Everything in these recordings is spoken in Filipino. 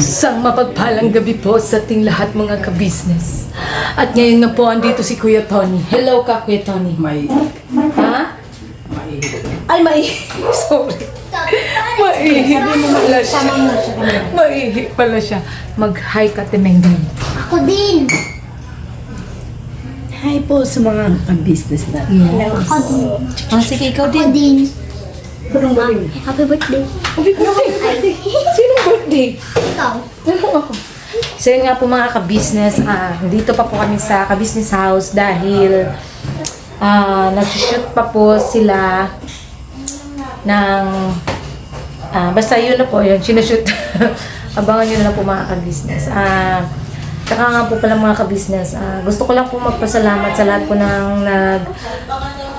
Isang mapagpalang gabi po sa ating lahat mga ka-business. At ngayon na po, andito si Kuya Tony. Hello ka, Kuya Tony. Ha? Ay, sorry. Maihi pala siya. Maihi pala siya. Mag-hi ka, Temengay. Ako din. Hi po sa mga business na. Yes. Ako din. Sige, ikaw Ako din. din. Parang galing. Happy birthday. Happy birthday. Sinong birthday? Ikaw. Ano ako? So yun nga po mga ka-business, dito pa po kami sa ka-business house dahil nag-shoot pa po sila ng basta yun na po, yun, sinushoot. Abangan nyo na lang po mga ka-business. Tsaka nga po pala mga ka-business, gusto ko lang po magpasalamat sa lahat po ng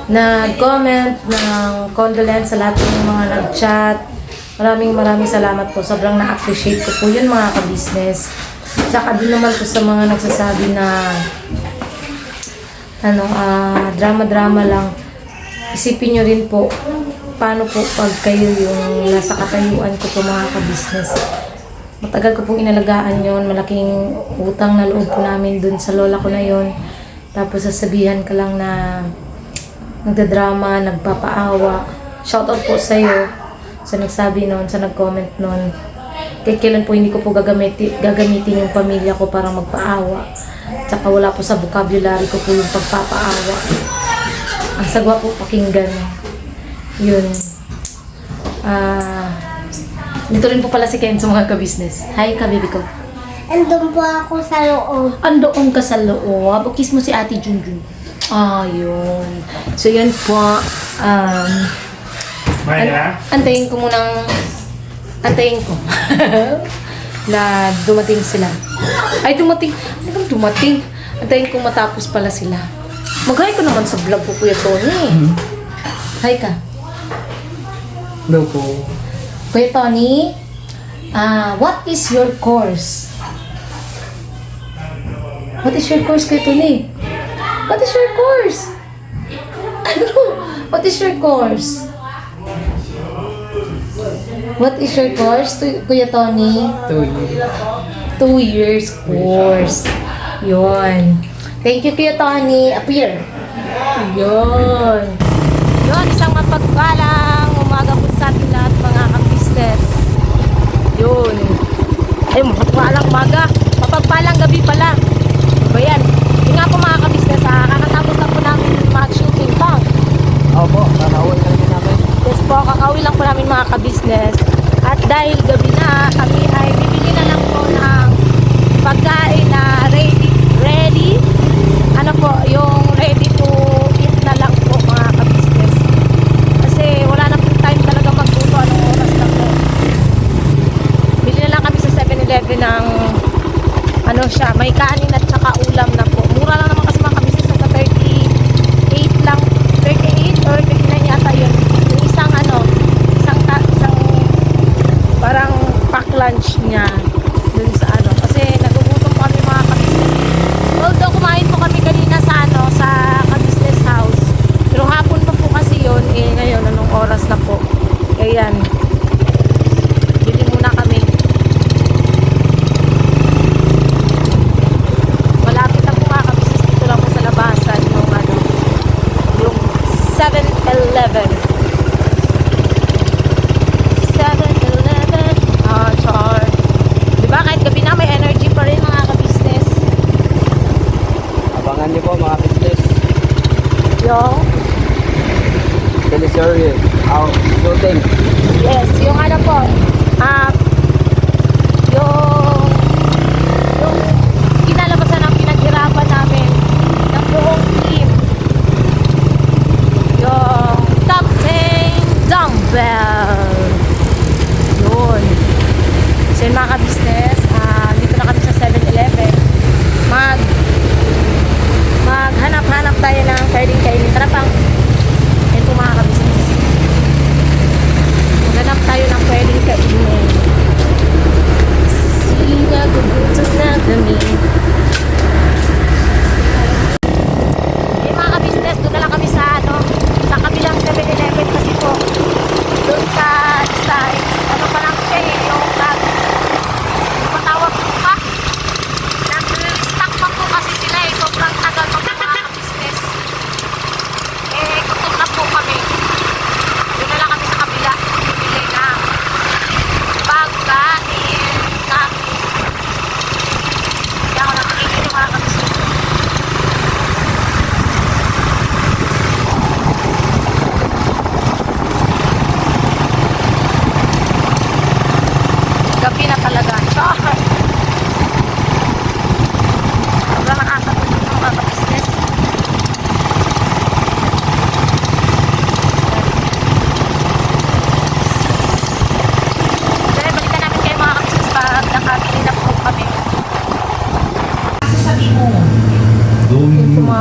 nag-comment, ng condolence, sa lahat po ng mga nag-chat. Maraming salamat po. Sobrang na-appreciate ko po yun mga ka-business. Saka din naman po sa mga nagsasabi na drama-drama lang. Isipin nyo rin po, paano po pag kayo yung nasa katayuan ko po mga ka-business. Matagal ko pong inalagaan yon, malaking utang na loob po namin dun sa lola ko na yon. Tapos sasabihan ka lang na nagdadrama, nagpapaawa. Shoutout po sa'yo sa nagsabi nun, sa nag-comment nun. Kahit kailan po hindi ko po gagamitin yung pamilya ko para magpaawa. Tsaka wala po sa vocabulary ko po yung pagpapaawa. Ang sagwa po pakinggan. Yun. Dito rin po pala si Ken sa mga ka-business. Hi ka, baby ko. Andun po ako sa loob. Andoon ka sa loob. Kiss mo si Ate Junjun. Yun. So, yun po. Antayin ko munang na dumating sila. Ay, dumating. Ano dumating? Antayin ko matapos pala sila. Mag-hi ko naman sa vlog ko, Kuya Tony. Hi ka. Hello po. Kuya Tony, what is your course? What is your course, Kuya Tony? What is your course? Ano? What is your course? What is your course, Kuya Tony? 2 years course. Yun. Thank you, Kuya Tony. Appear. Yun. Yun, isang mapagpalang umaga po sa ating lahat mga ka-business. Yun. Ay, mapagpalang umaga. Mapagpalang gabi pala. Diba yan? Yun nga po mga ka-business, kakatapos lang po namin mag-shooting pa. Opo, kakauwi lang din namin. Yes po, kakauwi lang po namin mga ka-business. At dahil gabi na, kami ay bibili na lang po ng pagkain na ready. Ano po, yung ready to eat na lang po mga ka-business. Kasi wala na po time talaga magluto, anong oras na po. Bili na lang kami sa 7-Eleven ng may kanin at saka ulam na po. Mura lang naman kasi mga ka-business, sa 38 lang, 38 or 39 yata yun. Yung isang parang pack lunch niya dun sa kasi nagugutom kami mga ka-business. Although kumain po kami kanina sa sa ka-business house, pero hapon pa po kasi yun, ngayon anong oras na po, kaya yan, bili muna kami. Malapit na po mga ka-business, dito lang po sa labasan yung 7-Eleven. Char. Diba kahit gabi na may energy pa rin mga ka-business. Abangan niyo po mga business. Yung Teleserye. Shooting. yes, yung po, yung kinalabasan ng pinaghirapan namin ng buong team. Yung top 10 dumbbell. Yun. So yun mga ka-business, dito na kami sa 7-Eleven. Maghanap-hanap tayo ng pwedeng kainin. Tara pang. Yun po mga ka-business. Maghanap tayo ng pwedeng kainin.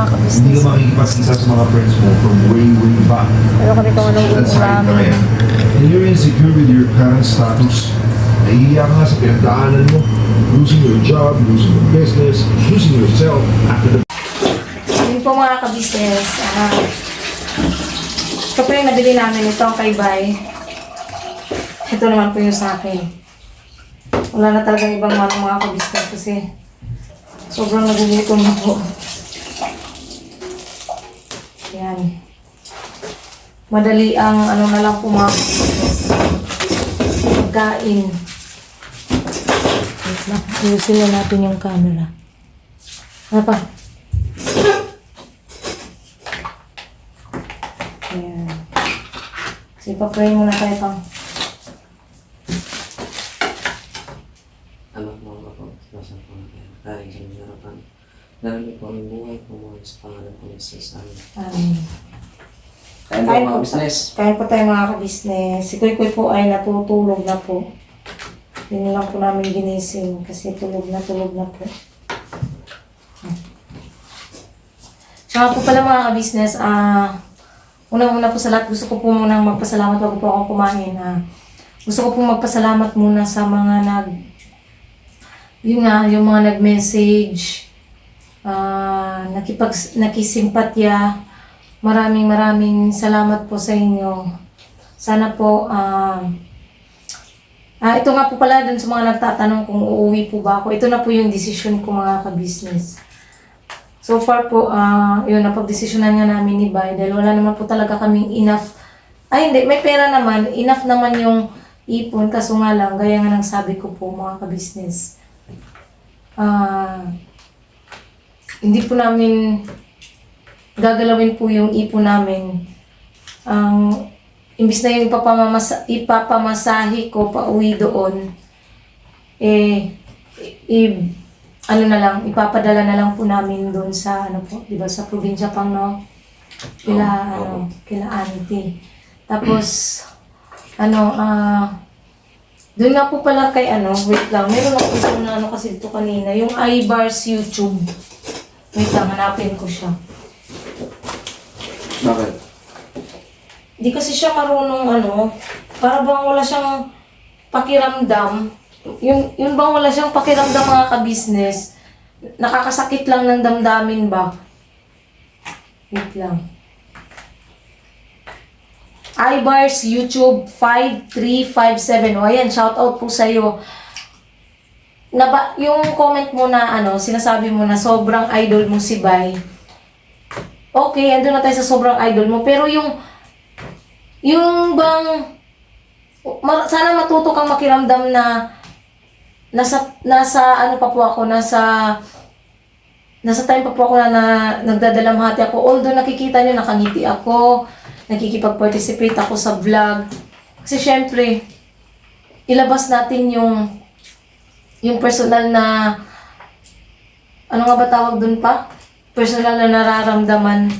mga Hindi kabisnes. ka makikipag-isa sa mga friends mo from way, way back. Pero kami kung anong That's hiding ka uulamin. rin. And you're insecure with your current status. Nahihiya ka nga sa pinagdaanan mo. Losing your job, losing your business, losing yourself after the Yun po mga kabisnes. Ito po yung nabili namin. Ito ang kay Bay. Ito naman po yung sa akin. Wala na talagang ibang mga kabisnes kasi sobrang nagugutom na po. Yan. Madali ang ano na lang po mga kabisnes. Pagkain. Wait lang. Ayusin na natin yung camera. Ano pa? Ayan. Kasi pa-pray muna tayo pang. Anak mo ako, nasa po natin. Tayo sa mga harapan. Dahil po ang buhay po mo sa pangalan po ni Jesus. Amen. Kaya po mga business. Kain po tayo mga ka-business. Si Kuy Kuy po ay natutulog na po. Hindi lang po namin ginising kasi tulog na po. Tsaka po pala mga ka-business, unang-una po sa lahat, gusto ko po munang magpasalamat bago po ako kumain. Gusto ko po magpasalamat muna sa mga yung mga nag-message, nakisimpatya. Maraming salamat po sa inyo. Sana po, ito nga po pala dun sa mga nagtatanong kung uuwi po ba ako. Ito na po yung decision ko mga ka-business. So far po, yun, napag-desisyonan nga namin ni Bay dahil wala naman po talaga kaming enough. Ay hindi, may pera naman. Enough naman yung ipon. Kaso nga lang, gaya nga ng sabi ko po mga ka-business. Hindi po namin gagalawin po yung ipon namin. Imbis na yung ipapamasahe ko pa uwi doon, ipapadala na lang po namin doon sa, diba, sa probinsya pang, no? Kila auntie. Tapos, doon nga po pala kay, wait lang, meron ako isang kasi dito kanina, yung iBars YouTube. Wait lang, hanapin ko siya. Bakit? Di kasi siya marunong para bang wala siyang pakiramdam. Yun bang wala siyang pakiramdam mga ka-business? Nakakasakit lang ng damdamin ba? Wait lang. iBars YouTube 5357. O ayan, shout out po sa'yo. Yung comment mo na sinasabi mo na sobrang idol mo si Bay. Okay, andun na tayo sa sobrang idol mo. Pero yung bang, sana matuto kang makiramdam na nasa pa po ako, nasa time pa po ako na nagdadalamhati ako. Although nakikita nyo, nakangiti ako, nakikipag-participate ako sa vlog. Kasi syempre, ilabas natin yung personal na, ano nga ba tawag dun pa? Personal na nararamdaman,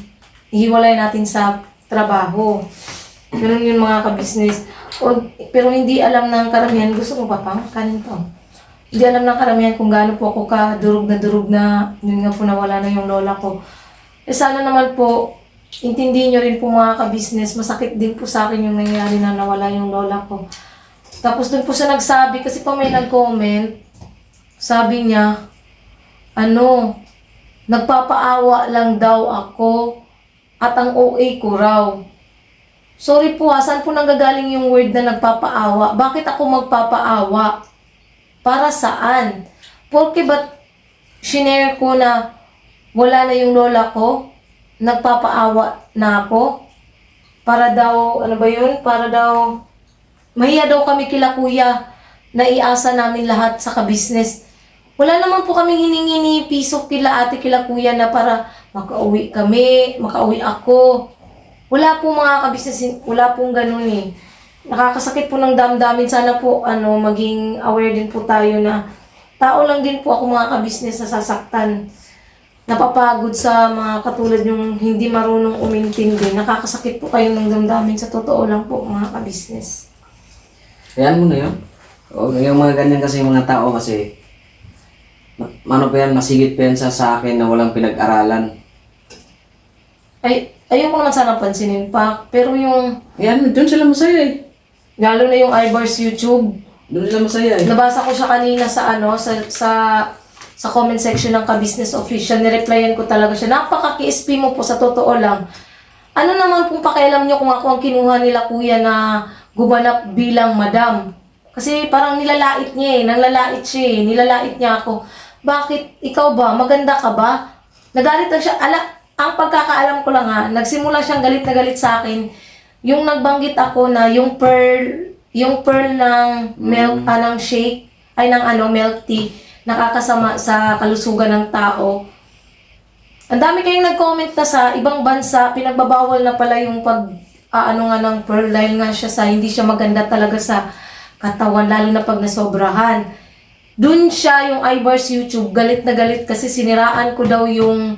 hiwalay natin sa trabaho. Ganun yung mga ka-business. Pero hindi alam ng karamihan, gusto ko pa pang kanin to. Hindi alam ng karamihan kung gaano po ako durug na, yun nga po nawala na yung lola ko. Sana naman po, intindihin nyo rin po mga ka-business, masakit din po sa akin yung nangyari na nawala yung lola ko. Tapos dun po siya nagsabi, kasi pa may nag-comment, sabi niya, nagpapaawa lang daw ako at ang OA ko raw. Sorry po saan po nanggagaling yung word na nagpapaawa? Bakit ako magpapaawa? Para saan? Porque ba't shinare ko na wala na yung lola ko? Nagpapaawa na ako? Para daw, Para daw, mahiya daw kami kila kuya na iasa namin lahat sa ka-business. Wala naman po kaming hiningi ni piso kila ate, kila kuya na para makauwi ako. Wala po mga ka-business, wala pong ganun eh. Nakakasakit po ng damdamin. Sana po maging aware din po tayo na tao lang din po ako mga ka-business na sasaktan. Napapagod sa mga katulad yung hindi marunong umintindi. Nakakasakit po kayo ng damdamin. Sa totoo lang po mga ka-business. Ayan mo na yun. Yung mga ganyan kasi yung mga tao kasi masigit pa yan sa akin na walang pinag-aralan. Ay, ayoko naman sana pansinin pa. Pero yung, Yan, doon sila masaya eh. lalo na yung iBars YouTube, Doon sila masaya eh. nabasa ko siya kanina sa ano, sa comment section ng Ka-Business Official. Nireplyan ko talaga siya. Napaka-KSP mo po sa totoo lang. Ano naman kung pakialam nyo kung ako ang kinuha nila kuya na gumanap bilang madam? Kasi parang nilalait niya eh. Nanglalait siya eh. Nilalait niya ako. Bakit? Ikaw ba? Maganda ka ba? Nagalit lang siya. Ang pagkakaalam ko lang ha, nagsimula siyang galit na galit sa akin. Yung nagbanggit ako na yung pearl ng milk, ng shake, ay ng milk tea, nakakasama sa kalusugan ng tao. Ang dami kayong nag-comment na sa ibang bansa, pinagbabawal na pala yung nga ng pearl dahil nga hindi siya maganda talaga sa katawan, lalo na pag nasobrahan. Dun siya, yung iBars YouTube, galit na galit kasi siniraan ko daw yung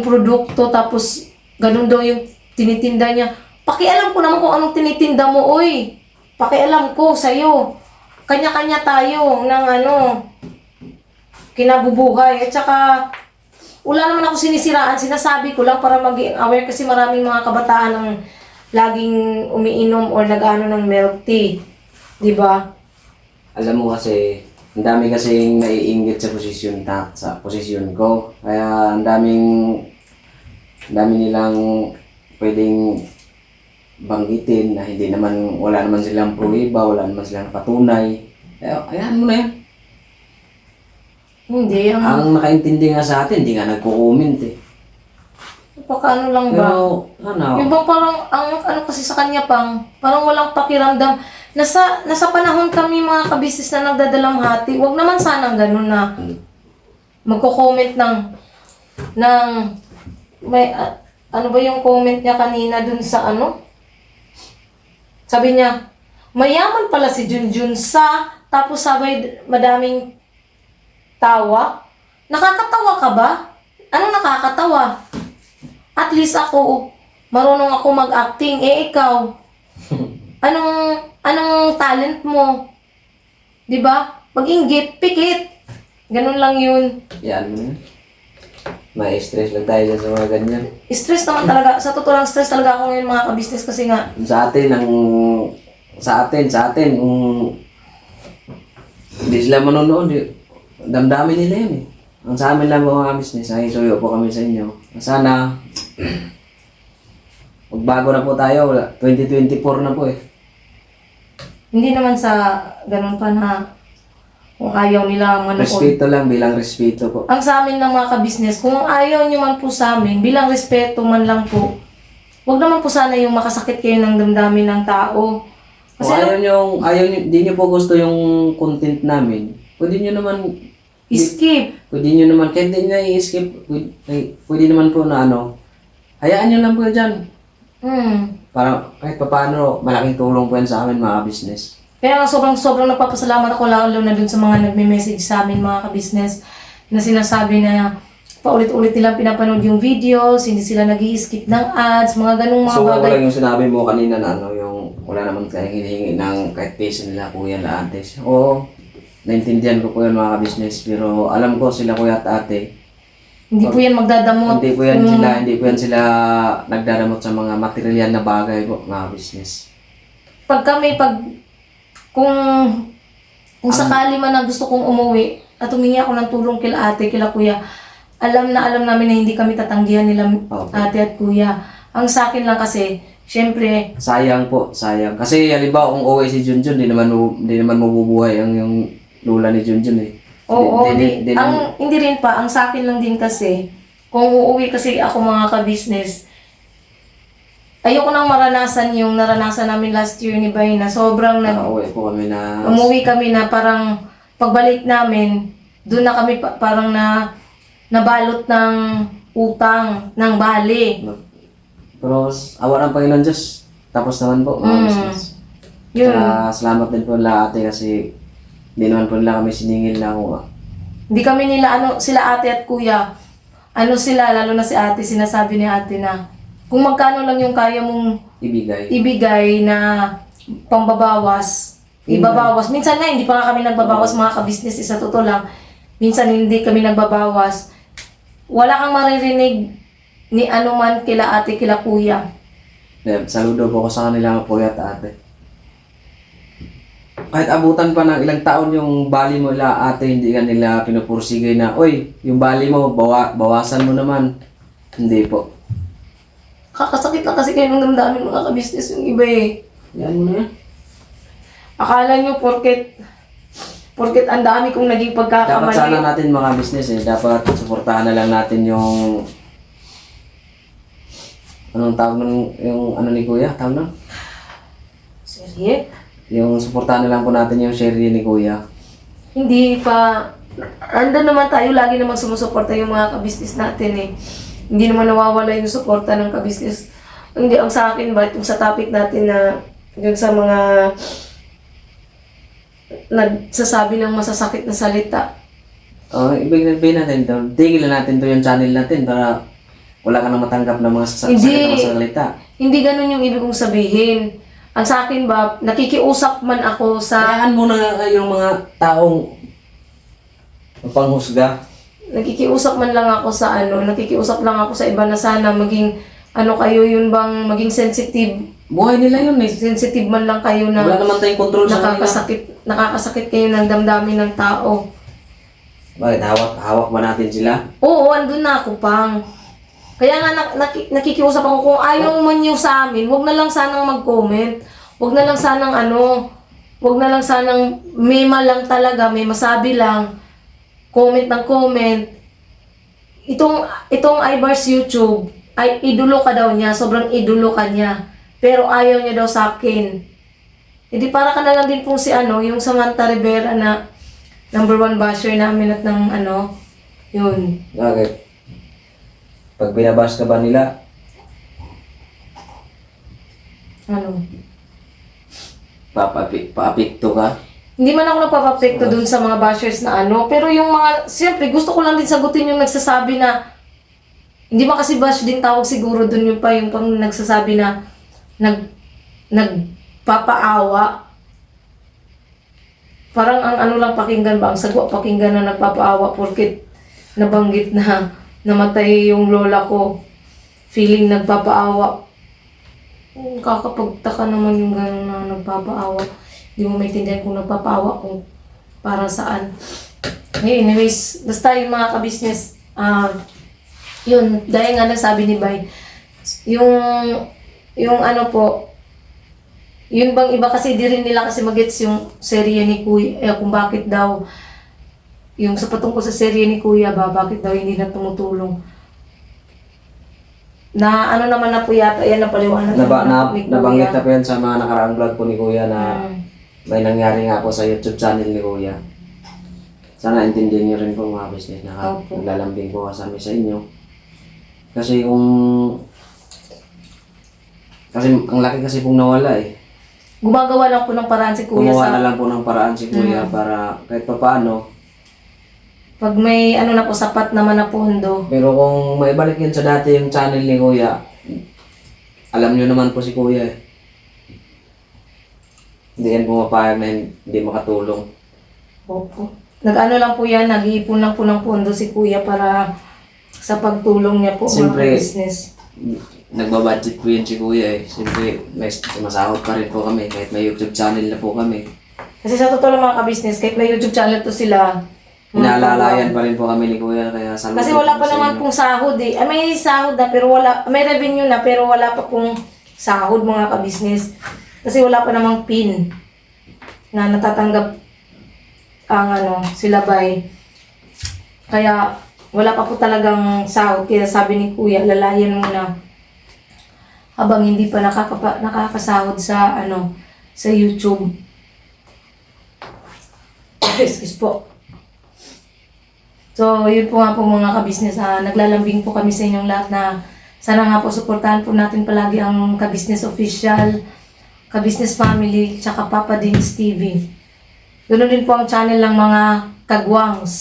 produkto, tapos ganun daw yung tinitinda niya. Pakialam ko naman kung anong tinitinda mo, oy. Pakialam ko sa'yo. Kanya-kanya tayo ng kinabubuhay. At saka, wala naman ako sinisiraan. Sinasabi ko lang para maging aware kasi maraming mga kabataan ang laging umiinom or nag-ano ng milk tea. Diba? Alam mo kasi, ang dami kasing naiinggit sa posisyon ko. Kaya ang dami nilang pwedeng banggitin na wala naman silang pruweba, wala naman silang patunay. Kaya, ayan mo na yan. Hindi. Ang nakaintindi nga sa atin, hindi nga nagko-comment eh. Pakano lang ba? Pero, Yung bang parang, kasi sa kanya parang walang pakiramdam. Nasa panahon kami mga kabisnes na nagdadalamhati, wag naman sanang ganun na magko-comment ng may, ano ba yung comment niya kanina dun sa sabi niya, mayaman pala si Junjun tapos sabay madaming tawa. Nakakatawa ka ba? Anong nakakatawa? At least ako, marunong ako mag-acting. Ikaw, anong talent mo? Diba? Mag-inggit, pikit. Ganun lang yun. yan mo. May stress lang tayo dyan sa mga ganyan. Stress naman talaga. Sa totoo lang, stress talaga ako ngayon mga ka-business kasi nga, Sa atin, kung hindi sila manonood, damdamin nila yun eh. Ang sa amin lang mga business, ay suyo po kami sa inyo. Sana, magbago na po tayo, 2024 na po eh. hindi naman sa ganun pa na kung ayaw nila manood. Respeto lang, bilang respeto po. Ang sa amin ng mga ka-business, kung ayaw nyo man po sa amin, bilang respeto man lang po, wag naman po sana yung makasakit kayo ng damdamin ng tao. Kung ayaw nyo, di nyo po gusto yung content namin, pwede nyo naman, skip. pwede nyo naman, kahit di nyo i-skip, pwede naman po na hayaan nyo lang po dyan. Para kahit paano, malaking tulong po yan sa amin mga business. Kaya nga sobrang nagpapasalamat ako lalo na dun sa mga nagme-message sa amin mga ka-business na sinasabi na paulit-ulit nilang pinapanood yung videos, hindi sila nag-i-skip ng ads, mga ganung mga So, bagay. lang yung sinabi mo kanina na yung wala naman tayong hinihingi ng kahit peso nila kuya na ate. Oo, naintindihan ko po yan mga ka-business, pero alam ko sila kuya at ate. Hindi po yan magdadamot. Hindi po yan sila nagdadamot sa mga material na bagay po mga business. Kung sakali man na gusto kong umuwi at humingi ako ng tulong kila ate, kila kuya, alam namin na hindi kami tatanggihan nila ate at kuya. Ang sa akin lang kasi, syempre, Sayang po, sayang. Kasi halimbawa kung uwi si Junjun, di naman mabubuhay yung lula ni Junjun eh. oo, hindi rin pa, ang sa akin lang din kasi, kung uuwi kasi ako mga ka-business, ayoko nang maranasan yung naranasan namin last year ni Bay na sobrang Uwi po kami na... umuwi kami na parang pagbalik namin, doon na kami parang nabalot ng utang, ng bali. Pero awa ng Panginoon Diyos, tapos naman po mga business. Yun. Salamat din po nila ate kasi hindi naman po nila kami siningil na ako. Hindi kami nila, sila ate at kuya, lalo na si ate, sinasabi ni ate na, kung magkano lang yung kaya mong ibigay na pambabawas, ibabawas. Minsan nga, hindi pa nga kami nagbabawas mga ka-business, isa totoo lang. Minsan hindi kami nagbabawas. Wala kang maririnig ni anuman kila ate, kila kuya. Saludo po ko sa kanila kuya at ate. Kahit abutan pa ng ilang taon yung bali mo ila ate, hindi ka nila pinupursigay na, oy, yung bali mo, bawasan mo naman. Hindi po. Kakasakit lang kasi kayo ng damdamin mga ka-business yung iba eh. Yan mo na yan. Akala nyo porket ang dami kong naging Dapat pagkakamali. sana natin mga business dapat suportahan na lang natin yung anong tawag nun, yung ano ni kuya, tawag nun? Serye? Yung suportahan na lang po natin yung share ni kuya. Hindi pa. Andun naman tayo, lagi naman sumusuporta yung mga ka-business natin eh. Hindi naman nawawala yung suporta ng ka-business. Hindi, ang sa akin ba, yung sa topic natin na yun sa mga nagsasabi ng masasakit na salita. Ibig sabihin natin to, tigilan natin to yung channel natin para wala ka nang matanggap ng mga sakit na masalita. Hindi ganun yung ibig kong sabihin. Ang sa akin ba, nakikiusap man ako sa... Hayaan mo na yung mga taong panghusga. Nakikiusap man lang ako sa nakikiusap lang ako sa iba na sana maging, kayo yun bang, maging sensitive. Buhay nila yun eh. Sensitive man lang kayo na Wala naman tayong control sa kanila. nakakasakit kayo ng damdamin ng tao. Bakit? Hawak ba natin sila? Oo, andun na ako pang. Kaya nga nakikiusap ako kung ayaw man nyo sa amin, wag na lang sanang mag-comment. Wag na lang sanang wag na lang sanang mema lang talaga, may masabi lang. Comment ng comment. Itong Ibars YouTube, ay idolo ka daw niya, sobrang idolo ka niya. Pero ayaw niya daw sa akin. Hindi para ka na lang din pong si yung Samantha Rivera na #1 basher namin at ng yun. Bakit? Pag binabas ka ba nila, paapikto ka? Hindi man ako nagpapapekto dun sa mga bashers na pero yung mga, siyempre gusto ko lang din sagutin yung nagsasabi na, hindi ba kasi bash din tawag siguro dun yung pang nagsasabi na, nagpapaawa. Parang ang lang pakinggan ba, ang sagwa pakinggan na nagpapaawa porket nabanggit na namatay yung lola ko. Feeling nagpapaawa. Kakapagtaka naman yung gano'n na nagpapaawa. Hindi mo maintindihan kung nagpapaawa kung para saan. Anyways, basta yung mga ka-business, yun, dahil nga nasabi ni Bay, yung po, yun bang iba kasi di rin nila kasi magets yung serye ni Kuya, kung bakit daw, yung sa patungkol sa serye ni Kuya ba, bakit daw hindi na tumutulong. Na naman na po yata, yan ang paliwanag ni Kuya. Nabanggit na po yan sa mga nakaraang vlog po ni Kuya na may nangyari nga po sa YouTube channel ni Kuya. Sana intindihin niyo rin po mga business na naglalambing po kasama sa inyo. Kasi ang laki kasi pong nawala eh. Gumagawa lang po ng paraan si Kuya Gumawa na lang po ng paraan si Kuya para kahit pa paano. Pag may na po, sapat naman na pondo. Pero kung maibalik yan sa dati yung channel ni Kuya, alam nyo naman po si Kuya eh. Hindi yan pumapayag na hindi makatulong. Opo. Lang po yan, nag-iipon lang po ng pondo si Kuya para sa pagtulong niya po Siyempre, mga business. Nagbabudget po yan si Kuya eh. Siyempre, may sumasahod pa rin po kami kahit may YouTube channel na po kami. Kasi sa totoo lang mga ka-business, kahit may YouTube channel to sila, Inaalalayan pa rin po kami ni Kuya kaya saludo kasi wala po pa sa naman inyo. pong sahod eh. May sahod na pero may revenue na pero wala pa pong sahod mga ka-business. Kasi wala pa namang PIN na natatanggap ang sila Bay. Kaya wala pa po talagang sahod. Kaya sabi ni Kuya, lalayan muna habang hindi pa nakakasahod sa sa YouTube. Excuse po. So, yun po nga po mga ka-business. Naglalambing po kami sa inyong lahat na sana nga po suportahan po natin palagi ang ka-business official, ka-business family, tsaka Papa Dins TV. Ganoon din po ang channel ng mga kagwangs.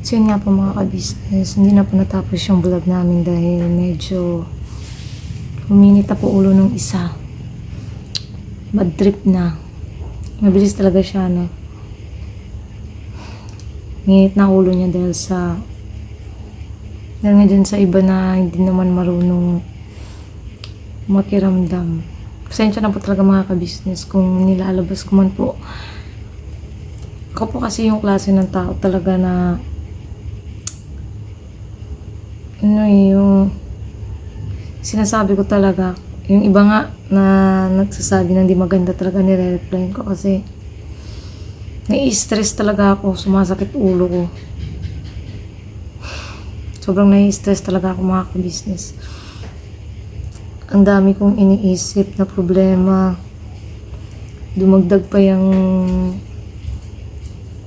So yun nga po mga ka-business, hindi na po natapos yung vlog namin dahil medyo huminit na po ulo ng isa. Bad trip na. Mabilis talaga siya, Nginit na ulo niya dahil nga dyan sa iba na hindi naman marunong makiramdam. Pasensya na po talaga mga ka-business kung nilalabas ko man po. Ako po kasi yung klase ng tao talaga na yung sinasabi ko talaga, yung iba nga na nagsasabi na hindi maganda talaga nire-reply ko kasi nai-stress talaga ako, sumasakit ulo ko. Sobrang nai-stress talaga ako mga ka-business. Ang dami kong iniisip na problema. Dumagdag pa yung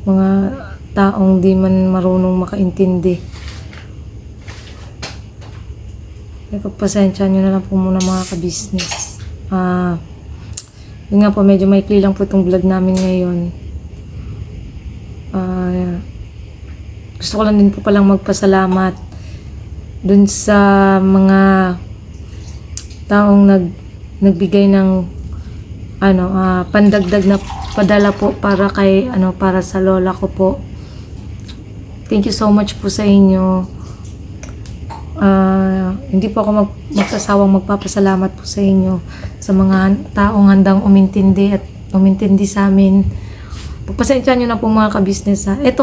mga taong di man marunong makaintindi. Pagpasensya nyo na lang po muna mga ka-business. Yun nga po, medyo maikli lang po itong vlog namin ngayon. Gusto ko lang din po palang magpasalamat dun sa mga taong nagbigay ng pandagdag na padala po para kay para sa lola ko po. Thank you so much po sa inyo. Hindi po ako magsasawang magpapasalamat po sa inyo sa mga taong handang umintindi at umintindi sa amin. Pagpasensya nyo na po mga ka-business ha. Ito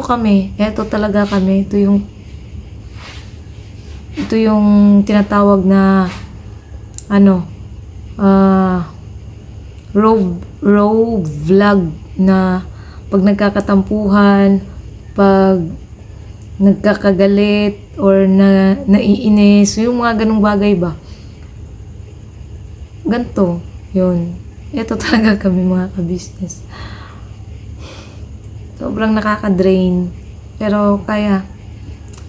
talaga kami. Ito yung tinatawag na raw vlog na pag nagkakatampuhan, pag nagkakagalit or naiinis, yung mga ganung bagay ba. Ganto, yun. Ito talaga kami mga ka-business. Sobrang nakaka-drain. Pero kaya,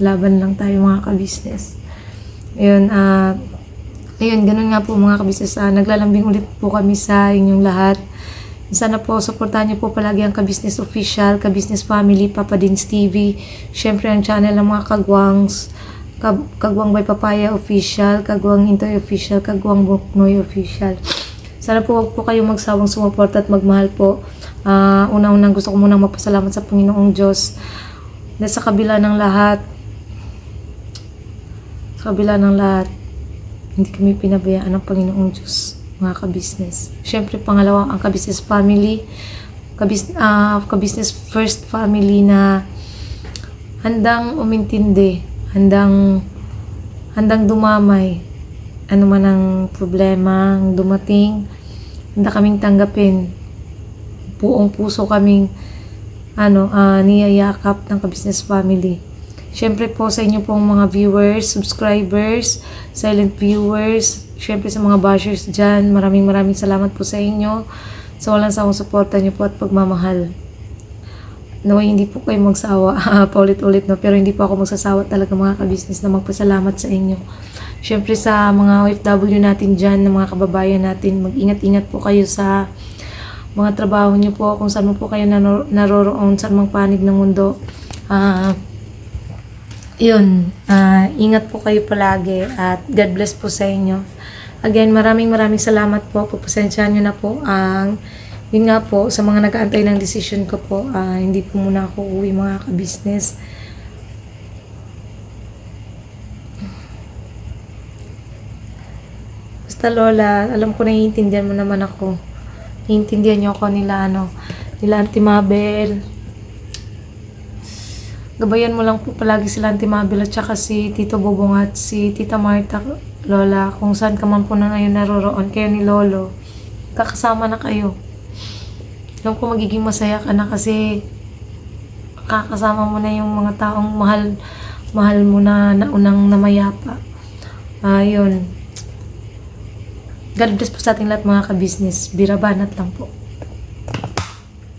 laban lang tayo mga ka-business. Ayun, ganun nga po mga ka-business. Naglalambing ulit po kami sa inyong lahat. Sana po, supportahan niyo po palagi ang Ka-Business Official, Ka-Business Family, Papa Dins TV. Syempre, ang channel ng mga kagwangs. Kagwang by Papaya Official, Kagwang Intoy Official, Kagwang Buknoy Official. Sana po wag po kayong magsawang sumuporta at magmahal po. Una-unang gusto ko munang magpasalamat sa Panginoong Diyos na sa kabila ng lahat, hindi kami pinabayaan ng Panginoong Diyos, mga ka-business. Siyempre, pangalawa, ang Ka-Business Family, Ka-Business First Family na handang umintindi, handang dumamay, ano man ang problema ang dumating, handa kaming tanggapin. Buong puso kaming niyayakap ng Ka-Business Family. Siyempre po sa inyo pong mga viewers, subscribers, silent viewers, siyempre sa mga bashers dyan, maraming salamat po sa inyo sa walang sawang suporta nyo po at pagmamahal. Naway hindi po kayo magsawa, paulit-ulit no, pero hindi po ako magsasawa talaga mga ka-business na magpasalamat sa inyo. Siyempre sa mga OFW natin dyan, na mga kababayan natin, mag-ingat-ingat po kayo sa mga trabaho nyo po, kung saan mo po kayo naroroon, saan mang panig ng mundo. Ingat po kayo palagi at God bless po sa inyo. Again, maraming salamat po. Pagpasensyahan nyo na po yun nga po, sa mga nag-aantay ng decision ko po, hindi po muna ako uwi mga ka-business. Basta Lola, alam ko na iintindihan mo naman ako. Iintindihan nyo ako nila Auntie Mabel. Gabayan mo lang po palagi sila Auntie Mabel at saka si Tito Bobong at si Tita Marta, Lola. Kung saan ka man po na ngayon naroroon, kayo ni Lolo, kakasama na kayo. Alam ko magiging masaya ka na kasi kakasama mo na yung mga taong mahal mo na naunang namayapa. Yun. God bless po sa ating lahat mga ka-business. Birabanat lang po.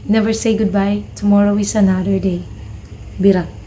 Never say goodbye. Tomorrow is another day. Bira.